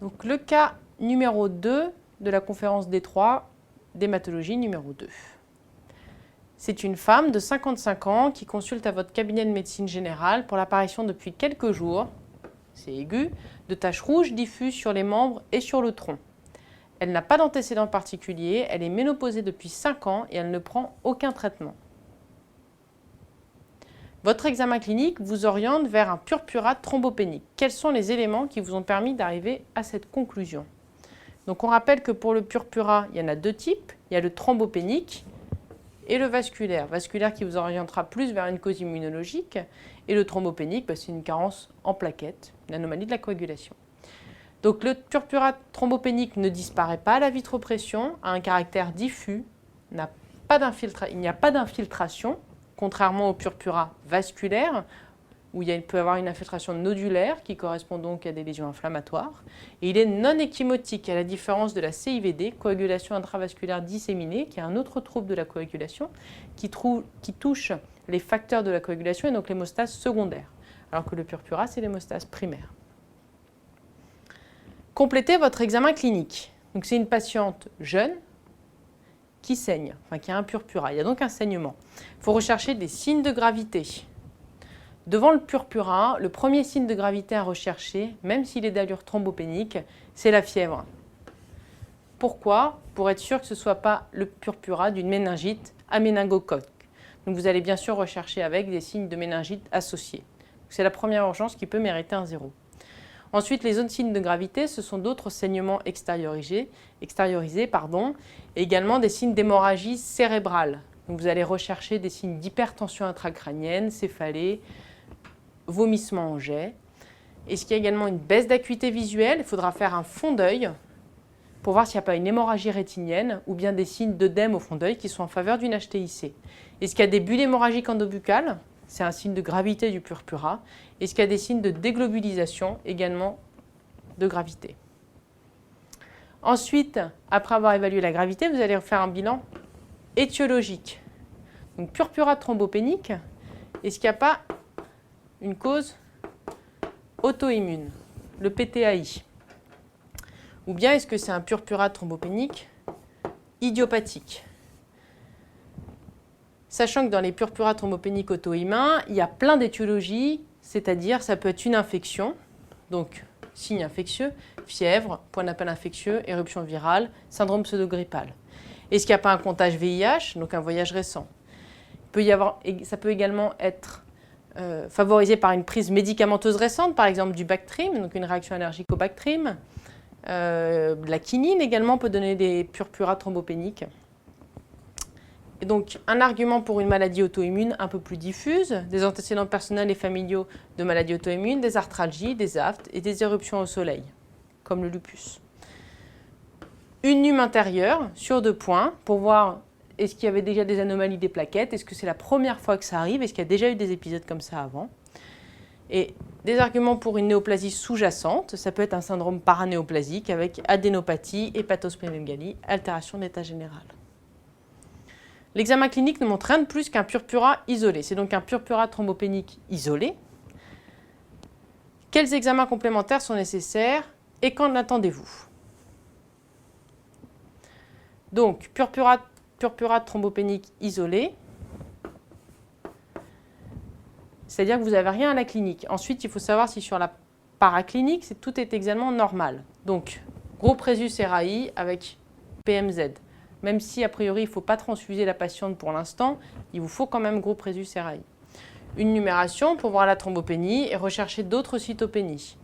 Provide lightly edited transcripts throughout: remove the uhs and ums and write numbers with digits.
Donc le cas numéro 2 de la conférence D3 d'hématologie numéro 2. C'est une femme de 55 ans qui consulte à votre cabinet de médecine générale pour l'apparition depuis quelques jours, c'est aigu, de taches rouges diffuses sur les membres et sur le tronc. Elle n'a pas d'antécédent particulier, elle est ménopausée depuis 5 ans et elle ne prend aucun traitement. Votre examen clinique vous oriente vers un purpurate thrombopénique. Quels sont les éléments qui vous ont permis d'arriver à cette conclusion? Donc on rappelle que pour le purpurat, il y en a deux types. Il y a le thrombopénique et le vasculaire. Vasculaire qui vous orientera plus vers une cause immunologique. Et le thrombopénique, c'est une carence en plaquettes, une anomalie de la coagulation. Donc le purpurate thrombopénique ne disparaît pas à la vitropression, a un caractère diffus, il n'y a pas d'infiltration, contrairement au purpurat vasculaire, où il peut y avoir une infiltration nodulaire qui correspond donc à des lésions inflammatoires. Et il est non échymotique, à la différence de la CIVD, coagulation intravasculaire disséminée, qui est un autre trouble de la coagulation, qui touche les facteurs de la coagulation et donc l'hémostase secondaire, alors que le purpurat, c'est l'hémostase primaire. Complétez votre examen clinique. Donc c'est une patiente jeune qui saigne, qui a un purpurat. Il y a donc un saignement. Il faut rechercher des signes de gravité. Devant le purpurat, le premier signe de gravité à rechercher, même s'il est d'allure thrombopénique, c'est la fièvre. Pourquoi? Pour être sûr que ce ne soit pas le purpurat d'une méningite à méningocoque. Donc vous allez bien sûr rechercher avec des signes de méningite associés. C'est la première urgence qui peut mériter un 0. Ensuite, les autres signes de gravité, ce sont d'autres saignements extériorisés, et également des signes d'hémorragie cérébrale. Donc vous allez rechercher des signes d'hypertension intracrânienne, céphalée, vomissement en jet. Est-ce qu'il y a également une baisse d'acuité visuelle? Il faudra faire un fond d'œil pour voir s'il n'y a pas une hémorragie rétinienne ou bien des signes d'œdème au fond d'œil qui sont en faveur d'une HTIC. Est-ce qu'il y a des bulles hémorragiques endobuccales? C'est un signe de gravité du purpurat. Est-ce qu'il y a des signes de déglobulisation, également de gravité? Ensuite, après avoir évalué la gravité, vous allez faire un bilan étiologique. Donc purpurat thrombopénique, est-ce qu'il n'y a pas une cause auto-immune, le PTAI? Ou bien est-ce que c'est un purpurat thrombopénique idiopathique? Sachant que dans les purpurats thrombopéniques auto-immuns, il y a plein d'étiologies, c'est-à-dire ça peut être une infection, donc signe infectieux, fièvre, point d'appel infectieux, éruption virale, syndrome pseudogrippal. Est-ce qu'il n'y a pas un comptage VIH, donc un voyage récent? Ça peut également être favorisé par une prise médicamenteuse récente, par exemple du Bactrim, donc une réaction allergique au Bactrim. La quinine également peut donner des purpurats thrombopéniques. Et donc, un argument pour une maladie auto-immune un peu plus diffuse, des antécédents personnels et familiaux de maladies auto-immunes, des arthralgies, des aftes et des éruptions au soleil, comme le lupus. Une nume intérieure sur 2 points pour voir est-ce qu'il y avait déjà des anomalies des plaquettes, est-ce que c'est la première fois que ça arrive, est-ce qu'il y a déjà eu des épisodes comme ça avant. Et des arguments pour une néoplasie sous-jacente, ça peut être un syndrome paranéoplasique avec adénopathie, hépatosplénomégalie, altération de l'état général. L'examen clinique ne montre rien de plus qu'un purpurat isolé. C'est donc un purpurat thrombopénique isolé. Quels examens complémentaires sont nécessaires et qu'en attendez-vous? Donc, purpurat thrombopénique isolé, c'est-à-dire que vous n'avez rien à la clinique. Ensuite, il faut savoir si sur la paraclinique, tout est examen normal. Donc, gros présus RAI avec PMZ. Même si, a priori, il ne faut pas transfuser la patiente pour l'instant, il vous faut quand même gros présus RAI. Une numération pour voir la thrombopénie et rechercher d'autres cytopénies.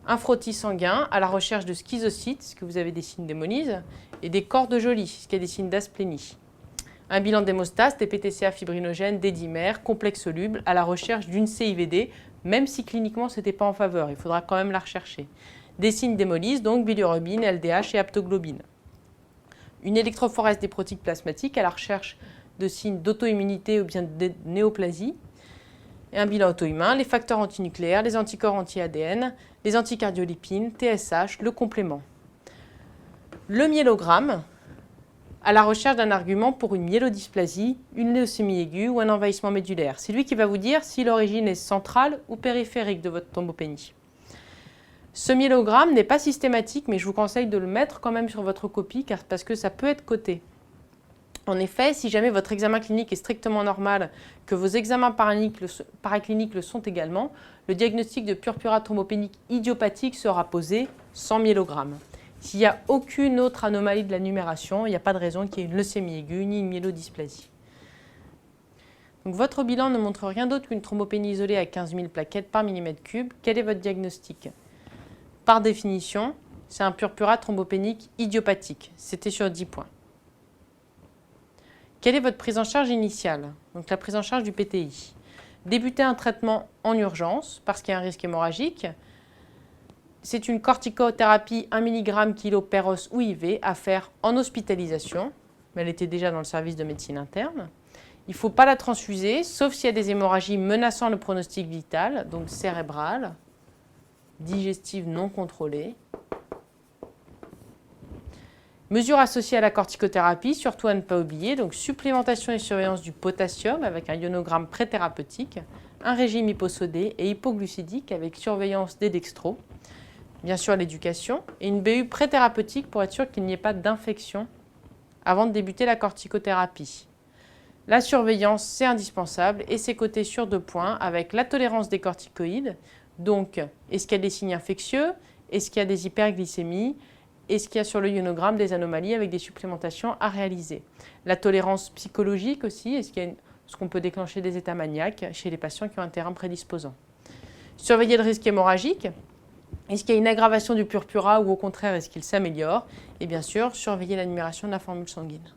Un frottis sanguin à la recherche de schizocytes, est-ce que vous avez des signes d'hémolyse, et des corps de Joly, est-ce qu'il y a des signes d'asplénie. Un bilan d'hémostase, des PTCA fibrinogènes, des dimères, complexes solubles, à la recherche d'une CIVD, même si cliniquement ce n'était pas en faveur, il faudra quand même la rechercher. Des signes d'hémolyse, donc bilirubine, LDH et aptoglobine. Une électrophorèse des protiques plasmatiques à la recherche de signes d'auto-immunité ou bien de néoplasie. Et un bilan auto-immun, les facteurs antinucléaires, les anticorps anti-ADN, les anticardiolipines, TSH, le complément. Le myélogramme, à la recherche d'un argument pour une myélodysplasie, une leucémie aiguë ou un envahissement médulaire. C'est lui qui va vous dire si l'origine est centrale ou périphérique de votre thrombopénie. Ce myélogramme n'est pas systématique, mais je vous conseille de le mettre quand même sur votre copie parce que ça peut être coté. En effet, si jamais votre examen clinique est strictement normal, que vos examens paracliniques le sont également, le diagnostic de purpura thrombopénique idiopathique sera posé sans myélogramme. S'il n'y a aucune autre anomalie de la numération, il n'y a pas de raison qu'il y ait une leucémie aiguë ni une myélodysplasie. Donc, votre bilan ne montre rien d'autre qu'une thrombopénie isolée à 15 000 plaquettes par millimètre cube. Quel est votre diagnostic? Par définition, c'est un purpura thrombopénique idiopathique. C'était sur 10 points. Quelle est votre prise en charge initiale? Donc la prise en charge du PTI. Débuter un traitement en urgence parce qu'il y a un risque hémorragique. C'est une corticothérapie 1 mg kg per-os ou IV à faire en hospitalisation. Mais elle était déjà dans le service de médecine interne. Il ne faut pas la transfuser, sauf s'il y a des hémorragies menaçant le pronostic vital, donc cérébrale, digestive non contrôlée. Mesures associées à la corticothérapie, surtout à ne pas oublier, donc supplémentation et surveillance du potassium avec un ionogramme préthérapeutique, un régime hyposodé et hypoglucidique avec surveillance des dextros, bien sûr l'éducation, et une BU préthérapeutique pour être sûr qu'il n'y ait pas d'infection avant de débuter la corticothérapie. La surveillance, c'est indispensable et c'est coté sur 2 points avec la tolérance des corticoïdes, donc est-ce qu'il y a des signes infectieux, est-ce qu'il y a des hyperglycémies, est-ce qu'il y a sur le ionogramme des anomalies avec des supplémentations à réaliser. La tolérance psychologique aussi, est-ce qu'on peut déclencher des états maniaques chez les patients qui ont un terrain prédisposant. Surveiller le risque hémorragique, est-ce qu'il y a une aggravation du purpura ou au contraire est-ce qu'il s'améliore. Et bien sûr, surveiller la numération de la formule sanguine.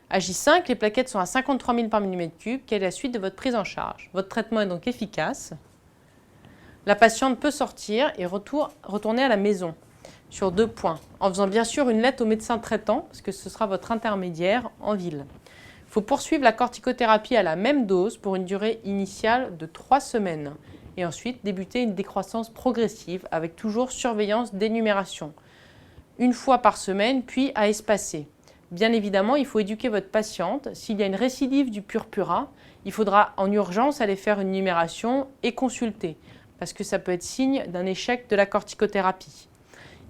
À J5, les plaquettes sont à 53 000 par millimètre cube. Quelle est la suite de votre prise en charge? Votre traitement est donc efficace. La patiente peut sortir et retourner à la maison. Sur 2 points, en faisant bien sûr une lettre au médecin traitant, parce que ce sera votre intermédiaire en ville. Il faut poursuivre la corticothérapie à la même dose pour une durée initiale de 3 semaines et ensuite débuter une décroissance progressive avec toujours surveillance d'énumération. 1 fois par semaine, puis à espacer. Bien évidemment, il faut éduquer votre patiente. S'il y a une récidive du purpura, il faudra en urgence aller faire une numération et consulter, parce que ça peut être signe d'un échec de la corticothérapie.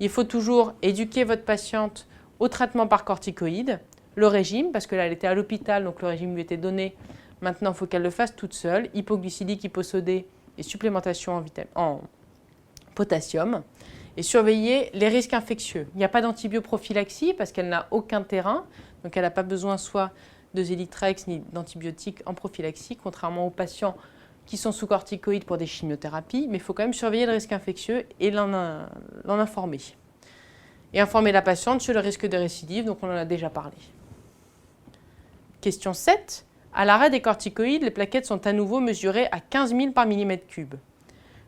Il faut toujours éduquer votre patiente au traitement par corticoïdes, le régime, parce que là elle était à l'hôpital, donc le régime lui était donné. Maintenant, il faut qu'elle le fasse toute seule, hypoglycidique, hyposodé et supplémentation en potassium. Et surveiller les risques infectieux. Il n'y a pas d'antibioprophylaxie parce qu'elle n'a aucun terrain, donc elle n'a pas besoin soit de Zélitrex ni d'antibiotiques en prophylaxie, contrairement aux patients qui sont sous corticoïdes pour des chimiothérapies, mais il faut quand même surveiller le risque infectieux et l'en informer. Et informer la patiente sur le risque de récidive, donc on en a déjà parlé. Question 7. À l'arrêt des corticoïdes, les plaquettes sont à nouveau mesurées à 15 000 par millimètre cube.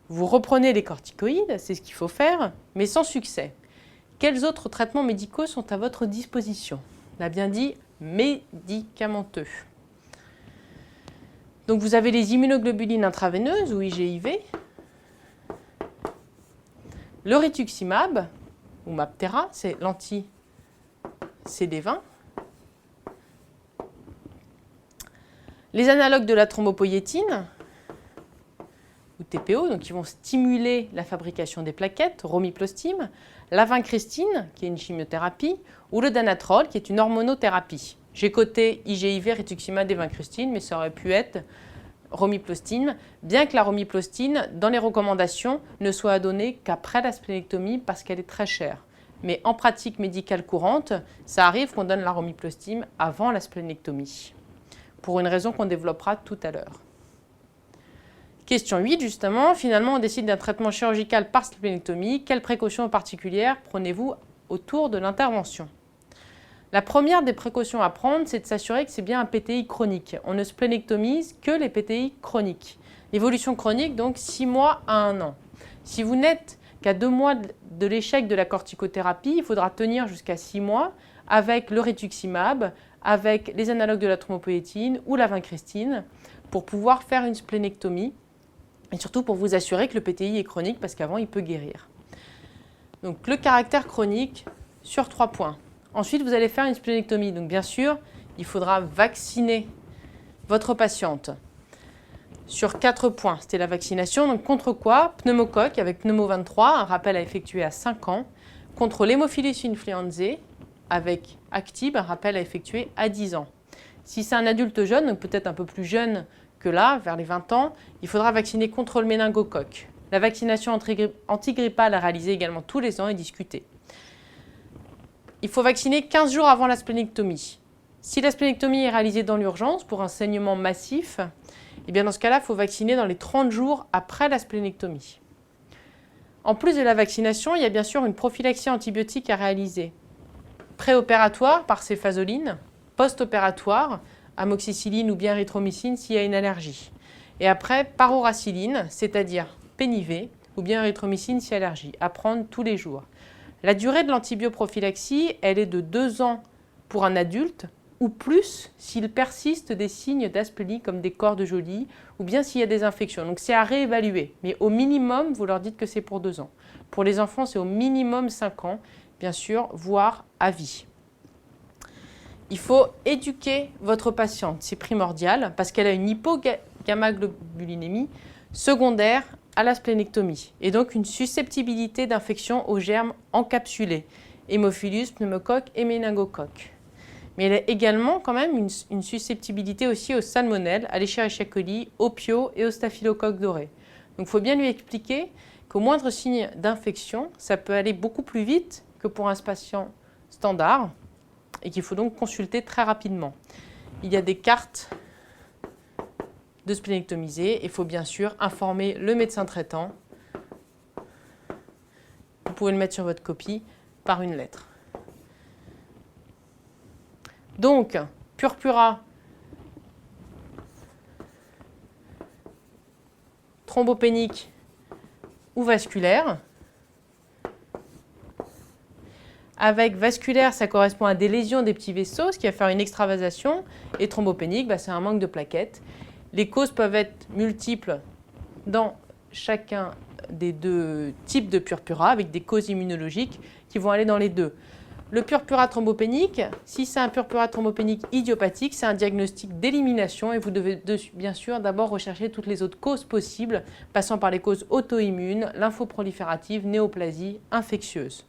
Vous reprenez les corticoïdes, c'est ce qu'il faut faire, mais sans succès. Quels autres traitements médicaux sont à votre disposition? On a bien dit médicamenteux. Donc vous avez les immunoglobulines intraveineuses ou IGIV, le rituximab ou Mabtera, c'est l'anti-CD20, les analogues de la thrombopoïétine ou TPO, donc qui vont stimuler la fabrication des plaquettes, romiplostime, la vincristine, qui est une chimiothérapie, ou le danatrol, qui est une hormonothérapie. J'ai coté IGIV, rituximab et vincristine, mais ça aurait pu être romiplostine, bien que la romiplostine, dans les recommandations, ne soit donnée qu'après la splénectomie parce qu'elle est très chère. Mais en pratique médicale courante, ça arrive qu'on donne la romiplostine avant la splénectomie, pour une raison qu'on développera tout à l'heure. Question 8, justement, finalement on décide d'un traitement chirurgical par splénectomie. Quelles précautions particulières prenez-vous autour de l'intervention? La première des précautions à prendre, c'est de s'assurer que c'est bien un PTI chronique. On ne splénectomise que les PTI chroniques. L'évolution chronique, donc 6 mois à 1 an. Si vous n'êtes qu'à 2 mois de l'échec de la corticothérapie, il faudra tenir jusqu'à 6 mois avec le rituximab, avec les analogues de la thrombopoïétine ou la vincristine pour pouvoir faire une splénectomie et surtout pour vous assurer que le PTI est chronique parce qu'avant il peut guérir. Donc le caractère chronique sur 3 points. Ensuite, vous allez faire une splénectomie. Donc, bien sûr, il faudra vacciner votre patiente. sur 4 points. C'était la vaccination. Donc contre quoi? Pneumocoque avec Pneumo 23, un rappel à effectuer à 5 ans. Contre l'hémophilus influenzae avec Actib, un rappel à effectuer à 10 ans. Si c'est un adulte jeune, donc peut-être un peu plus jeune que là, vers les 20 ans, il faudra vacciner contre le méningocoque. La vaccination antigrippale à réaliser également tous les ans est discutée. Il faut vacciner 15 jours avant la splénectomie. Si la splénectomie est réalisée dans l'urgence pour un saignement massif, eh bien dans ce cas-là, il faut vacciner dans les 30 jours après la splénectomie. En plus de la vaccination, il y a bien sûr une prophylaxie antibiotique à réaliser. Préopératoire par céphazoline, post-opératoire, amoxicilline ou bien érythromycine s'il y a une allergie. Et après, paroraciline, c'est-à-dire pénivé, ou bien érythromycine si allergie, à prendre tous les jours. La durée de l'antibioprophylaxie, elle est de 2 ans pour un adulte, ou plus s'il persiste des signes d'aspélie comme des corps de Joly, ou bien s'il y a des infections. Donc c'est à réévaluer, mais au minimum, vous leur dites que c'est pour 2 ans. Pour les enfants, c'est au minimum 5 ans, bien sûr, voire à vie. Il faut éduquer votre patiente, c'est primordial, parce qu'elle a une hypogammaglobulinémie secondaire à la splénectomie, et donc une susceptibilité d'infection aux germes encapsulés, hémophilus, pneumocoque et méningocoque. Mais elle a également quand même une susceptibilité aussi aux salmonelles, à l'Escherichia coli, au pio et au staphylocoque doré. Donc il faut bien lui expliquer qu'au moindre signe d'infection, ça peut aller beaucoup plus vite que pour un patient standard et qu'il faut donc consulter très rapidement. Il y a des cartes de splénectomisés et il faut bien sûr informer le médecin traitant. Vous pouvez le mettre sur votre copie par une lettre. Donc, purpura, thrombopénique ou vasculaire. Avec vasculaire, ça correspond à des lésions des petits vaisseaux, ce qui va faire une extravasation. Et thrombopénique, c'est un manque de plaquettes. Les causes peuvent être multiples dans chacun des 2 types de purpura, avec des causes immunologiques qui vont aller dans les 2. Le purpura thrombopénique, si c'est un purpura thrombopénique idiopathique, c'est un diagnostic d'élimination et vous devez bien sûr d'abord rechercher toutes les autres causes possibles, passant par les causes auto-immunes, lymphoprolifératives, néoplasie, infectieuses.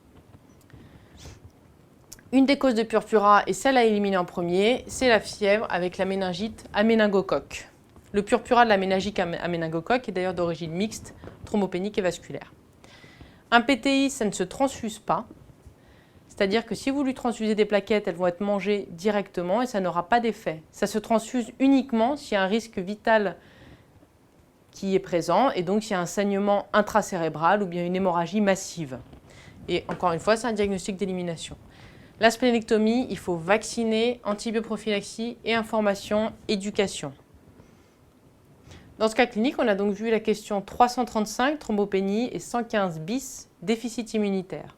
Une des causes de purpura et celle à éliminer en premier, c'est la fièvre avec la méningite à méningocoque. Le purpura de la méningite à méningocoque est d'ailleurs d'origine mixte, thrombopénique et vasculaire. Un PTI, ça ne se transfuse pas. C'est-à-dire que si vous lui transfusez des plaquettes, elles vont être mangées directement et ça n'aura pas d'effet. Ça se transfuse uniquement s'il y a un risque vital qui est présent et donc s'il y a un saignement intracérébral ou bien une hémorragie massive. Et encore une fois, c'est un diagnostic d'élimination. La splénectomie, il faut vacciner, antibioprophylaxie et information, éducation. Dans ce cas clinique, on a donc vu la question 335, thrombopénie, et 115 bis, déficit immunitaire.